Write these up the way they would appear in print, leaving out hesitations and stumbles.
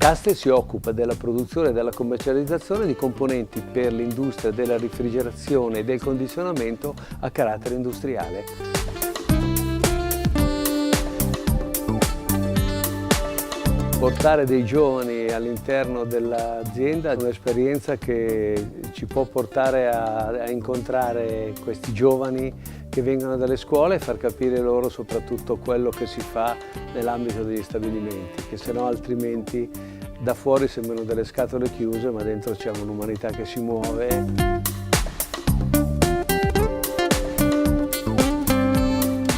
Castel si occupa della produzione e della commercializzazione di componenti per l'industria della rifrigerazione e del condizionamento a carattere industriale. Portare dei giovani all'interno dell'azienda è un'esperienza che ci può portare a incontrare questi giovani che vengono dalle scuole e far capire loro soprattutto quello che si fa nell'ambito degli stabilimenti, che se no altrimenti da fuori sembrano delle scatole chiuse, ma dentro c'è un'umanità che si muove.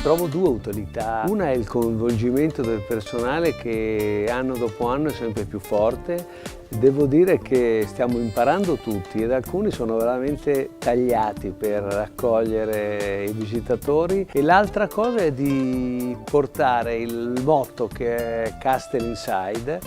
Trovo due utilità. Una è il coinvolgimento del personale che anno dopo anno è sempre più forte. Devo dire che stiamo imparando tutti ed alcuni sono veramente tagliati per raccogliere i visitatori. E l'altra cosa è di portare il motto che è Castel Inside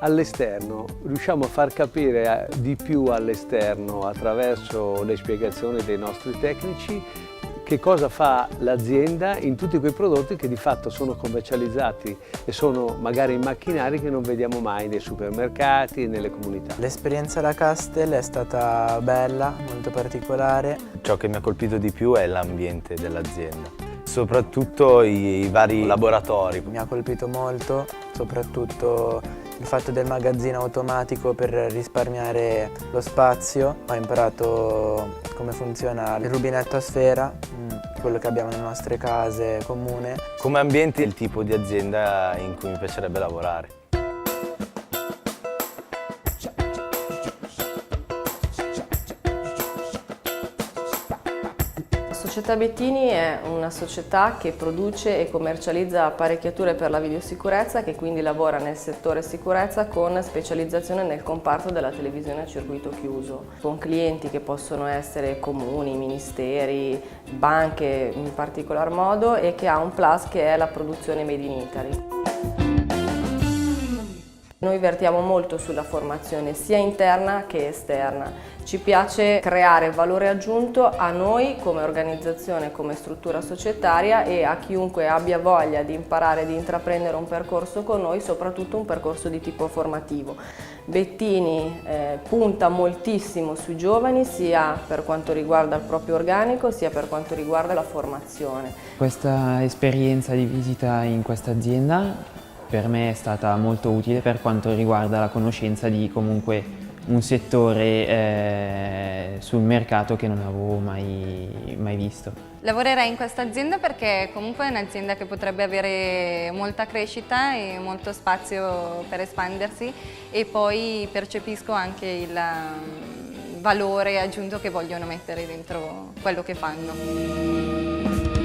all'esterno. Riusciamo a far capire di più all'esterno attraverso le spiegazioni dei nostri tecnici che cosa fa l'azienda in tutti quei prodotti che di fatto sono commercializzati e sono magari in macchinari che non vediamo mai nei supermercati e nelle comunità. L'esperienza da Castel è stata bella, molto particolare. Ciò che mi ha colpito di più è l'ambiente dell'azienda, soprattutto i vari laboratori. Mi ha colpito molto, soprattutto il fatto del magazzino automatico per risparmiare lo spazio. Ho imparato come funziona il rubinetto a sfera, quello che abbiamo nelle nostre case comune. Come ambiente è il tipo di azienda in cui mi piacerebbe lavorare. La società Bettini è una società che produce e commercializza apparecchiature per la videosicurezza, che quindi lavora nel settore sicurezza con specializzazione nel comparto della televisione a circuito chiuso, con clienti che possono essere comuni, ministeri, banche in particolar modo, e che ha un plus che è la produzione made in Italy. Noi vertiamo molto sulla formazione sia interna che esterna. Ci piace creare valore aggiunto a noi come organizzazione, come struttura societaria, e a chiunque abbia voglia di imparare, di intraprendere un percorso con noi, soprattutto un percorso di tipo formativo. Bettini punta moltissimo sui giovani, sia per quanto riguarda il proprio organico, sia per quanto riguarda la formazione. Questa esperienza di visita in questa azienda per me è stata molto utile per quanto riguarda la conoscenza di comunque un settore sul mercato che non avevo mai visto. Lavorerei in questa azienda perché comunque è un'azienda che potrebbe avere molta crescita e molto spazio per espandersi, e poi percepisco anche il valore aggiunto che vogliono mettere dentro quello che fanno.